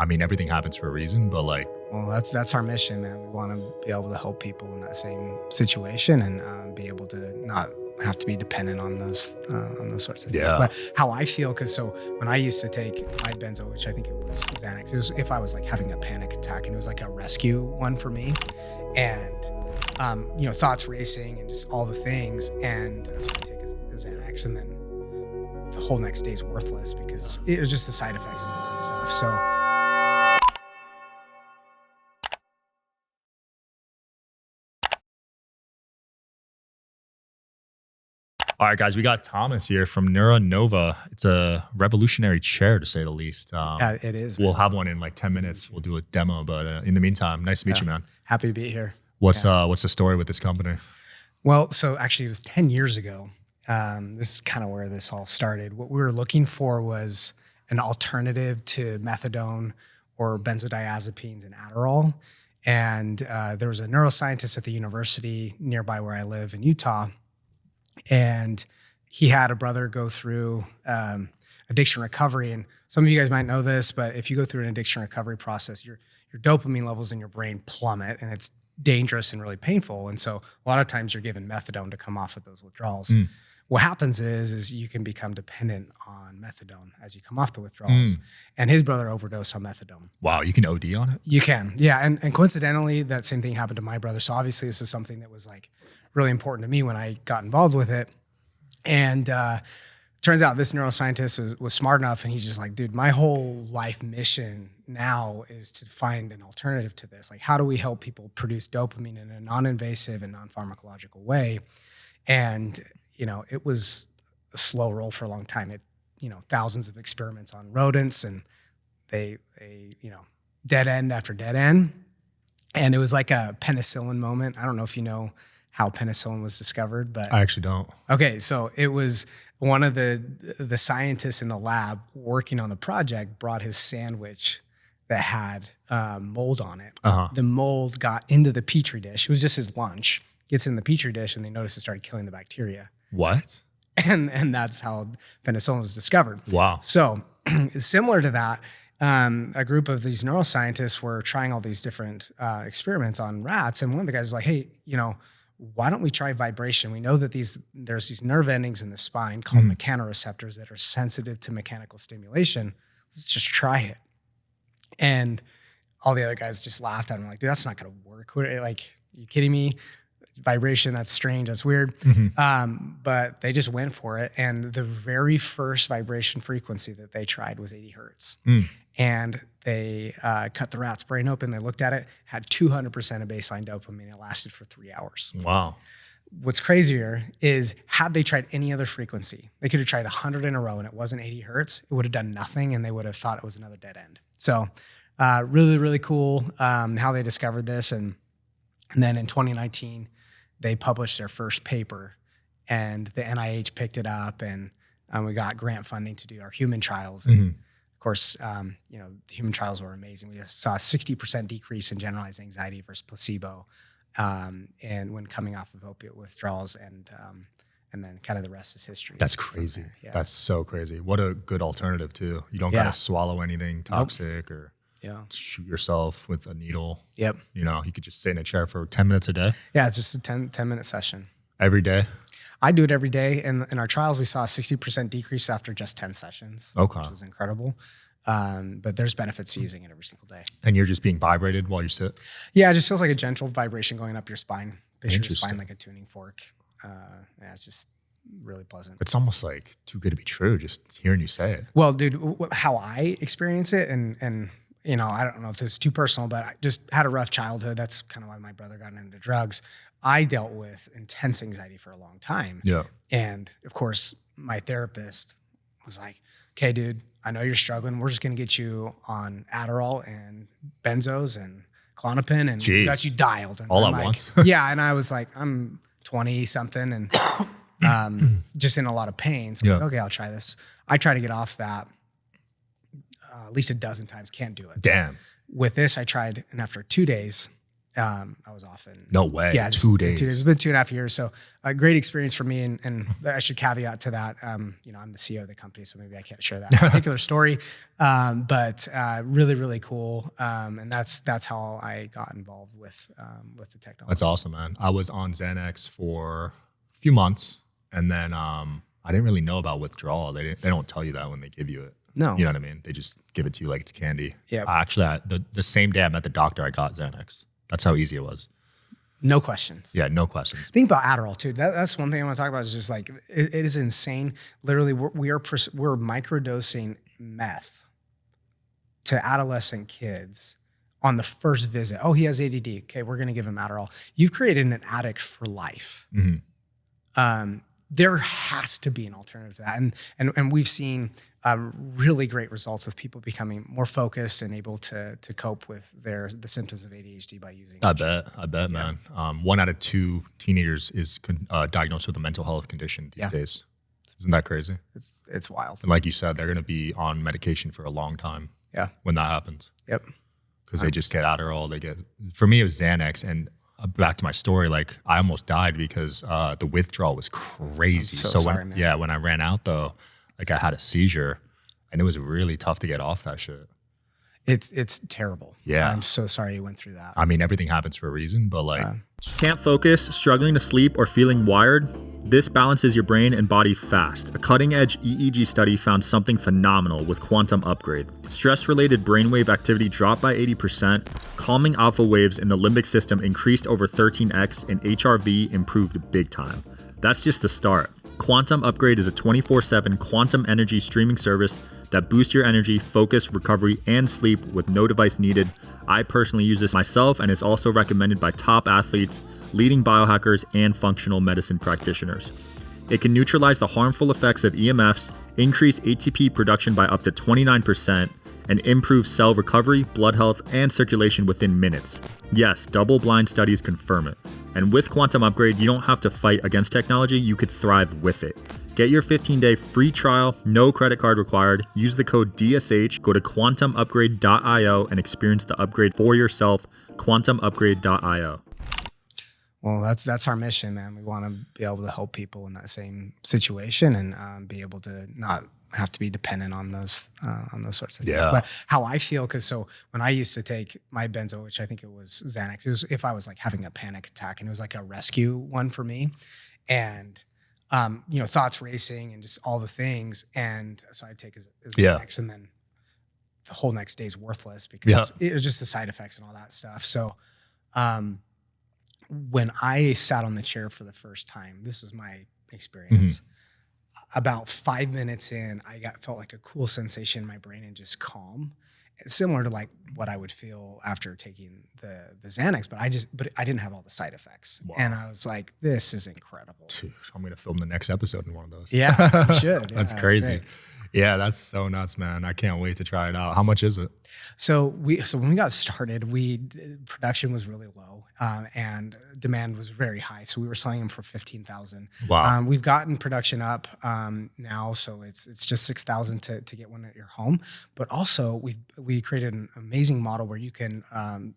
I mean, everything happens for a reason, but like, Well, that's our mission, man. We want to be able to help people in that same situation and be able to not have to be dependent on those sorts of things. Yeah. But how I feel, because so when I used to take my benzo, which I think it was Xanax, it was if I was like having a panic attack, and it was like a rescue one for me, and thoughts racing and just all the things, and so I take a Xanax, and then the whole next day is worthless because it was just the side effects and all that stuff. So. all right, guys, we got Thomas here from NeuroNova. It's a revolutionary chair, to say the least. Yeah, it is. We'll have one in like 10 minutes. We'll do a demo, but in the meantime, nice to meet you, man. Happy to be here. What's the story with this company? Well, so actually it was 10 years ago. This is kind of where this all started. What we were looking for was an alternative to methadone or benzodiazepines and Adderall. And there was a neuroscientist at the university nearby where I live in Utah. And he had a brother go through addiction recovery. And some of you guys might know this, but if you go through an addiction recovery process, your dopamine levels in your brain plummet, and it's dangerous and really painful. And so a lot of times you're given methadone to come off of those withdrawals. What happens is you can become dependent on methadone as you come off the withdrawals. And his brother overdosed on methadone. Wow, you can OD on it? You can, yeah. And coincidentally, that same thing happened to my brother. So obviously this is something that was like really important to me when I got involved with it. And turns out this neuroscientist was smart enough, and he's just like, dude, my whole life mission now is to find an alternative to this. Like, how do we help people produce dopamine in a non-invasive and non-pharmacological way? And, it was a slow roll for a long time. Thousands of experiments on rodents, and they dead end after dead end. And it was like a penicillin moment. I don't know if you know how penicillin was discovered, but I actually don't. Okay, so it was one of the scientists in the lab working on the project brought his sandwich that had mold on it. The mold got into the petri dish. It was just his lunch. Gets in the petri dish, and they noticed it started killing the bacteria. What? And that's how penicillin was discovered. Wow. So similar to that, a group of these neuroscientists were trying all these different experiments on rats, and one of the guys was like, hey, why don't we try vibration? We know that there's these nerve endings in the spine called mechanoreceptors that are sensitive to mechanical stimulation. Let's just try it. And all the other guys just laughed at him like, dude, that's not going to work. Like, you kidding me? Vibration, that's strange, that's weird. But they just went for it. And the very first vibration frequency that they tried was 80 hertz. And they cut the rat's brain open. They looked at it, had 200% of baseline dopamine. It lasted for 3 hours. Wow. What's crazier is, had they tried any other frequency, they could have tried 100 in a row and it wasn't 80 hertz. It would have done nothing, and they would have thought it was another dead end. So really, really cool how they discovered this. And then in 2019, they published their first paper, and the NIH picked it up, and we got grant funding to do our human trials. And of course, the human trials were amazing. We saw a 60% decrease in generalized anxiety versus placebo, and when coming off of opiate withdrawals, and then kind of the rest is history. That's crazy. Yeah. That's so crazy. What a good alternative too. You don't gotta swallow anything toxic or shoot yourself with a needle. Yep. You could just sit in a chair for 10 minutes a day. Yeah, it's just a 10-minute session. Every day? I do it every day. And in our trials, we saw a 60% decrease after just 10 sessions, which was incredible. But there's benefits to using it every single day. And you're just being vibrated while you sit? Yeah, it just feels like a gentle vibration going up your spine. Picture your spine like a tuning fork. It's just really pleasant. It's almost like too good to be true, just hearing you say it. Well, dude, how I experience it, and I don't know if this is too personal, but I just had a rough childhood. That's kind of why my brother got into drugs. I dealt with intense anxiety for a long time. Yeah. And of course, my therapist was like, okay, dude, I know you're struggling. We're just going to get you on Adderall and benzos and Klonopin, and we got you dialed. And all I'm at once? Yeah. And I was like, I'm 20 something and just in a lot of pain. So I'm like, okay, I'll try this. I try to get off that at least a dozen times, can't do it. Damn. With this, I tried, and after 2 days, I was off in no way. Yeah, 2 days. 2 days. It's been 2.5 years. So a great experience for me. And I should caveat to that. I'm the CEO of the company, so maybe I can't share that particular story. But really, really cool. And that's how I got involved with the technology. That's awesome, man. I was on Xanax for a few months, and then I didn't really know about withdrawal. They don't tell you that when they give you it. No. You know what I mean? They just give it to you like it's candy. Yeah. Actually, the same day I met the doctor, I got Xanax. That's how easy it was. No questions. Yeah, no questions. Think about Adderall too. That's one thing I want to talk about. Is just like it is insane. Literally, we're microdosing meth to adolescent kids on the first visit. Oh, he has ADD. Okay, we're going to give him Adderall. You've created an addict for life. Mm-hmm. There has to be an alternative to that, and we've seen really great results with people becoming more focused and able to cope with the symptoms of ADHD by using. I bet, man. 1 out of 2 teenagers is diagnosed with a mental health condition these days. Isn't that crazy? It's wild. And like you said, they're going to be on medication for a long time. Yeah. When that happens. Yep. Because they just get Adderall. For me, it was Xanax, and back to my story, like I almost died because the withdrawal was crazy. I'm so sorry, man. When I ran out though, like I had a seizure, and it was really tough to get off that shit. It's terrible. Yeah. I'm so sorry you went through that. I mean, everything happens for a reason, but like. Can't focus, struggling to sleep, or feeling wired? This balances your brain and body fast. A cutting-edge EEG study found something phenomenal with Quantum Upgrade. Stress-related brainwave activity dropped by 80%, calming alpha waves in the limbic system increased over 13x, and HRV improved big time. That's just the start. Quantum Upgrade is a 24/7 quantum energy streaming service that boosts your energy, focus, recovery, and sleep with no device needed. I personally use this myself, and it's also recommended by top athletes, leading biohackers, and functional medicine practitioners. It can neutralize the harmful effects of EMFs, increase ATP production by up to 29%, and improve cell recovery, blood health, and circulation within minutes. Yes, double-blind studies confirm it. And with Quantum Upgrade, you don't have to fight against technology, you could thrive with it. Get your 15-day free trial, no credit card required. Use the code DSH, go to quantumupgrade.io and experience the upgrade for yourself, quantumupgrade.io. Well, that's our mission, man. We want to be able to help people in that same situation and be able to not have to be dependent on those sorts of things. But how I feel, so when I used to take my benzo, which I think it was Xanax, it was if I was like having a panic attack, and it was like a rescue one for me, and thoughts racing and just all the things, and so I'd take a Xanax, and then the whole next day is worthless because it was just the side effects and all that stuff. So when I sat on the chair for the first time, this was my experience. Mm-hmm. About 5 minutes in, I felt like a cool sensation in my brain and just calm. It's similar to like what I would feel after taking the Xanax, but I didn't have all the side effects. Wow. And I was like, this is incredible. Dude, I'm going to film the next episode in one of those. Yeah, you should. That's crazy. Yeah, that's so nuts, man. I can't wait to try it out. How much is it? So when we got started, production was really low and demand was very high. So we were selling them for $15,000. Wow. We've gotten production up now, so it's just $6,000 to get one at your home. But also we created an amazing model where you can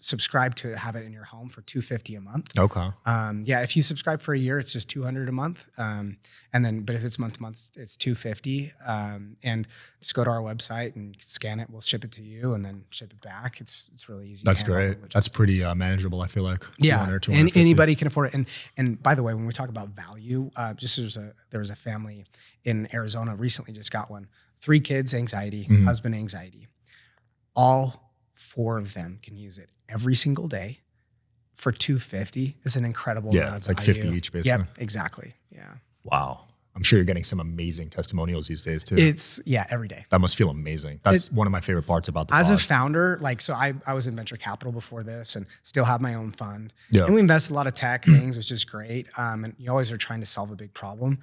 subscribe to have it in your home for $250 a month. Okay. If you subscribe for a year, it's just $200 a month. But if it's month to month, it's $250. And just go to our website and scan it. We'll ship it to you and then ship it back. It's really easy. That's great. That's pretty manageable, I feel like. Yeah, and anybody can afford it. And by the way, when we talk about value, there was a family in Arizona recently just got one. 3 kids, anxiety, husband, anxiety. All 4 of them can use it every single day for $250 is an incredible amount of it's like value. 50 each, basically. Yep, exactly. Yeah. Wow. I'm sure you're getting some amazing testimonials these days too. It's every day. That must feel amazing. That's one of my favorite parts about the As pod. a founder, I was in venture capital before this and still have my own fund. Yeah. And we invest in a lot of tech things, which is great. And you always are trying to solve a big problem.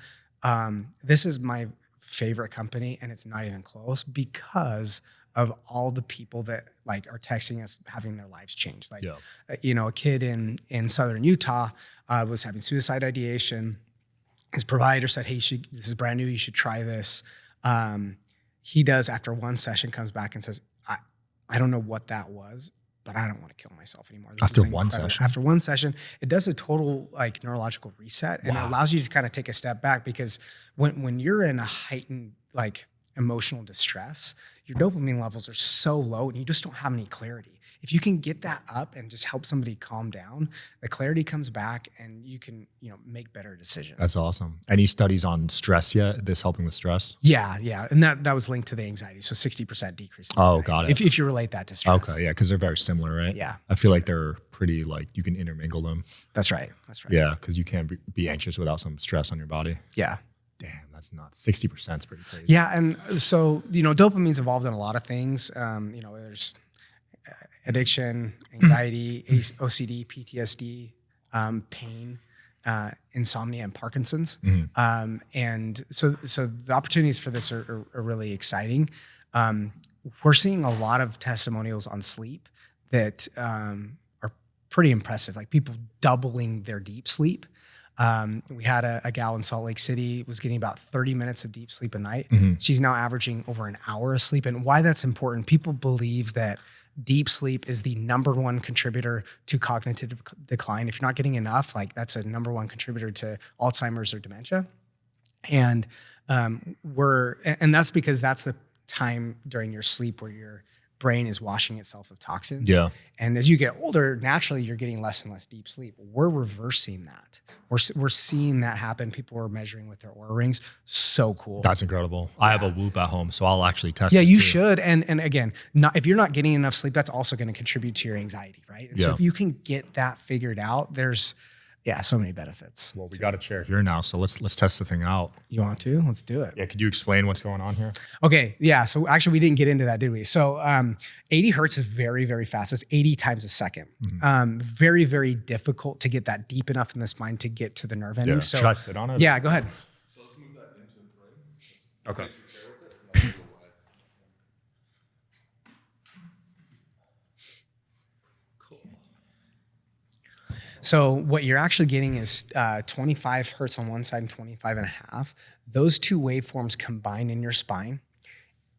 This is my favorite company and it's not even close because of all the people that are texting us having their lives changed. A kid in Southern Utah was having suicide ideation. His provider said, hey, this is brand new. You should try this. He does, after one session, comes back and says, I don't know what that was, but I don't want to kill myself anymore. After one session? After one session, it does a total like neurological reset, and it allows you to kind of take a step back, because when you're in a heightened like emotional distress, your dopamine levels are so low and you just don't have any clarity. If you can get that up and just help somebody calm down, the clarity comes back and you can, make better decisions. That's awesome. Any studies on stress yet? This helping with stress? Yeah. And that was linked to the anxiety. So 60% decrease in anxiety. Oh, got it. If you relate that to stress. Okay, yeah, because they're very similar, right? Yeah. I feel like they're pretty, like, you can intermingle them. That's right. Yeah, because you can't be anxious without some stress on your body. Yeah. Damn, that's nuts. 60% is pretty crazy. Yeah. And so, dopamine's involved in a lot of things. There's addiction, anxiety, OCD, PTSD, pain, insomnia, and Parkinson's. And so the opportunities for this are really exciting. We're seeing a lot of testimonials on sleep that are pretty impressive, like people doubling their deep sleep. We had a gal in Salt Lake City was getting about 30 minutes of deep sleep a night. She's now averaging over an hour of sleep. And why that's important, people believe that deep sleep is the number one contributor to cognitive decline. If you're not getting enough, like that's a number one contributor to Alzheimer's or dementia. And that's because that's the time during your sleep where your brain is washing itself of toxins. Yeah. And as you get older, naturally you're getting less and less deep sleep. We're reversing that. We're seeing that happen. People are measuring with their Oura rings. So cool. That's incredible. Yeah. I have a Whoop at home, so I'll actually test it. Yeah, you too. should. And again, if you're not getting enough sleep, that's also going to contribute to your anxiety, right? And so if you can get that figured out, there's so many benefits. Well, we got a chair here now, so let's test the thing out. You want to? Let's do it. Yeah, could you explain what's going on here? Okay, yeah. So actually, we didn't get into that, did we? So 80 hertz is very, very fast. It's 80 times a second. Very, very difficult to get that deep enough in the spine to get to the nerve ending. Yeah. So, should I sit on it? Yeah, go ahead. So let's move that into the frame. Okay. So what you're actually getting is 25 hertz on one side and 25 and a half. Those two waveforms combine in your spine,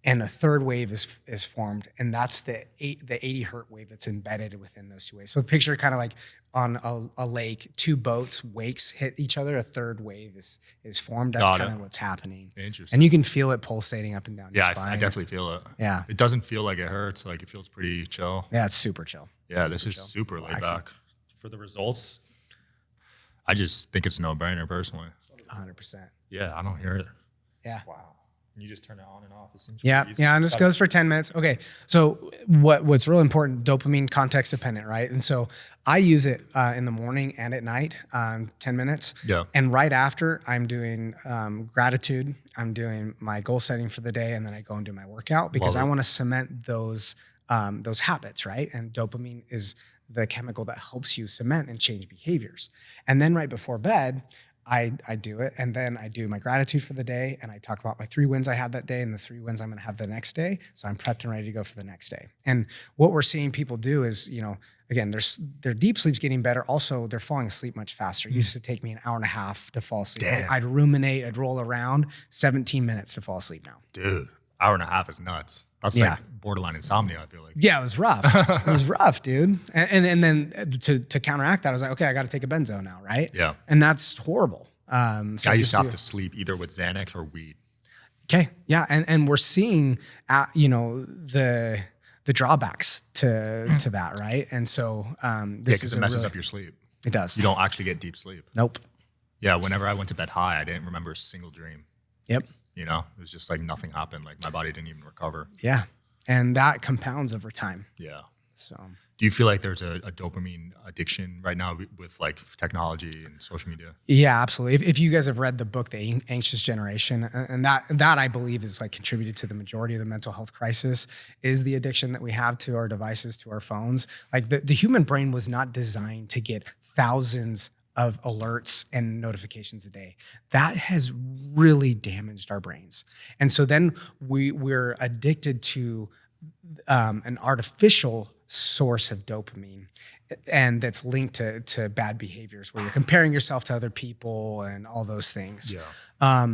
and a third wave is formed, and that's the 80 hertz wave that's embedded within those two waves. So picture kind of like on a lake, two boats, wakes hit each other, a third wave is formed. That's kind of what's happening. Interesting. And you can feel it pulsating up and down your spine. I definitely feel it. Yeah. It doesn't feel like it hurts. Like, it feels pretty chill. Yeah, it's super chill. Yeah, this is super laid back. For the results, I just think it's a no-brainer personally. 100%. Yeah, I don't hear it. Yeah. wow. And you just turn it on and off. It seems Yeah, pretty easy. and this goes for 10 minutes. Okay, so what's real important, dopamine context dependent, right? And so I use it in the morning and at night, 10 minutes. Yeah. And right after, I'm doing gratitude. I'm doing my goal setting for the day, and then I go and do my workout because I want to cement those habits, right? And dopamine is the chemical that helps you cement and change behaviors. And then right before bed, I do it, and then I do my gratitude for the day, and I talk about my 3 wins I had that day and the 3 wins I'm going to have the next day. So I'm prepped and ready to go for the next day. And what we're seeing people do is, again, their deep sleep's getting better. Also, they're falling asleep much faster. It used to take me an hour and a half to fall asleep. Damn. I'd ruminate, I'd roll around, 17 minutes to fall asleep now. Dude, hour and a half is nuts. That's like borderline insomnia, I feel like. Yeah, it was rough. It was rough, dude. And then to counteract that, I was like, okay, I got to take a benzo now, right? Yeah. And that's horrible. So I used to have to sleep either with Xanax or weed. Okay, yeah, and we're seeing, the drawbacks to that, right? And so this is it messes up your sleep. It does. You don't actually get deep sleep. Nope. Yeah, whenever I went to bed high, I didn't remember a single dream. Yep. It was just like nothing happened. Like my body didn't even recover. Yeah, and that compounds over time. Yeah. So. Do you feel like there's a dopamine addiction right now with like technology and social media? Yeah, absolutely. If you guys have read the book, The Anxious Generation, and that I believe is like contributed to the majority of the mental health crisis, is the addiction that we have to our devices, to our phones. Like the human brain was not designed to get thousands of alerts and notifications a day. That has really damaged our brains. And so then we're addicted to an artificial source of dopamine, and that's linked to bad behaviors where you're comparing yourself to other people and all those things. Yeah.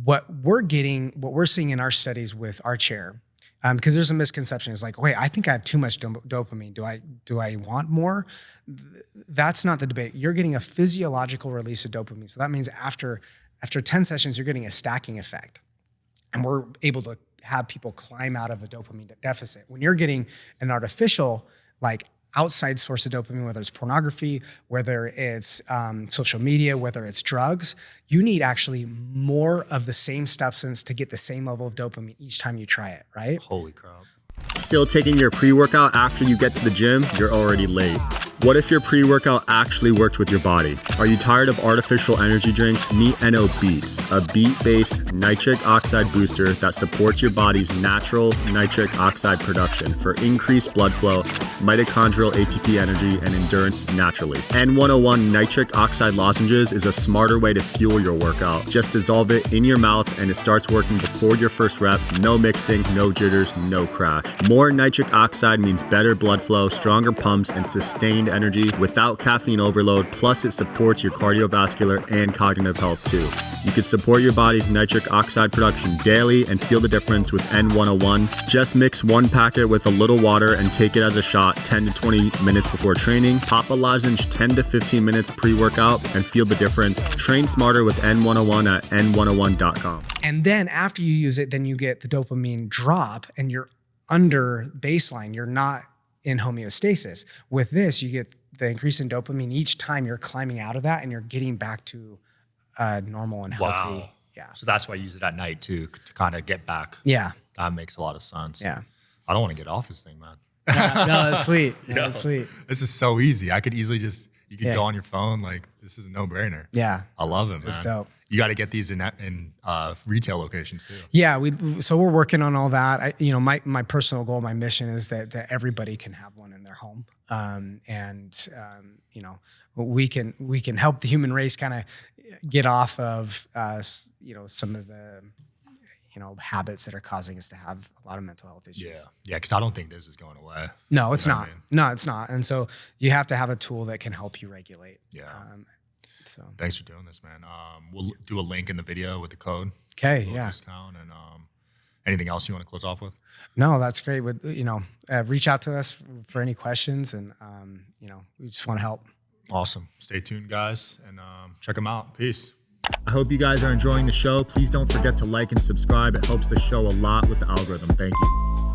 What we're seeing in our studies with our chair, Because there's a misconception. It's like, wait, I think I have too much dopamine. Do I want more? That's not the debate. You're getting a physiological release of dopamine. So that means after 10 sessions, you're getting a stacking effect. And we're able to have people climb out of a dopamine deficit. When you're getting an artificial, like outside source of dopamine, whether it's pornography, whether it's social media, whether it's drugs, you need actually more of the same substance to get the same level of dopamine each time you try it, right? Holy crap. Still taking your pre-workout after you get to the gym? You're already late. What if your pre-workout actually worked with your body? Are you tired of artificial energy drinks? Meet NO Beats, a beet-based nitric oxide booster that supports your body's natural nitric oxide production for increased blood flow, mitochondrial ATP energy, and endurance naturally. N101 nitric oxide lozenges is a smarter way to fuel your workout. Just dissolve it in your mouth and it starts working before your first rep. No mixing, no jitters, no crash. More nitric oxide means better blood flow, stronger pumps, and sustained energy without caffeine overload. Plus, it supports your cardiovascular and cognitive health too. You can support your body's nitric oxide production daily and feel the difference with N101. Just mix one packet with a little water and take it as a shot 10 to 20 minutes before training. Pop a lozenge 10 to 15 minutes pre-workout and feel the difference. Train smarter with N101 at N101.com. And then after you use it, then you get the dopamine drop and you're under baseline. You're not in homeostasis. With this, you get the increase in dopamine each time you're climbing out of that and you're getting back to normal and healthy. Wow. Yeah. So that's why you use it at night too, to kind of get back. Yeah. That makes a lot of sense. Yeah. I don't want to get off this thing, man. No, that's sweet. Yeah, that's sweet. This is so easy. I could easily you could Yeah. go on your phone. Like, this is a no-brainer. Yeah. I love it, man. It's dope. You got to get these in retail locations too. Yeah, so we're working on all that. My personal goal, my mission is that everybody can have one in their home, we can help the human race kind of get off of some of the habits that are causing us to have a lot of mental health issues. Yeah, because I don't think this is going away. No, it's You know what not. I mean? No, it's not. And so you have to have a tool that can help you regulate. Yeah. So Thanks for doing this, man. We'll do a link in the video with the code. okay, Little yeah. discount and anything else you want to close off with? No, that's great. Reach out to us for any questions, and we just want to help. Awesome. Stay tuned, guys, and check them out. Peace. I hope you guys are enjoying the show. Please don't forget to like and subscribe. It helps the show a lot with the algorithm. Thank you.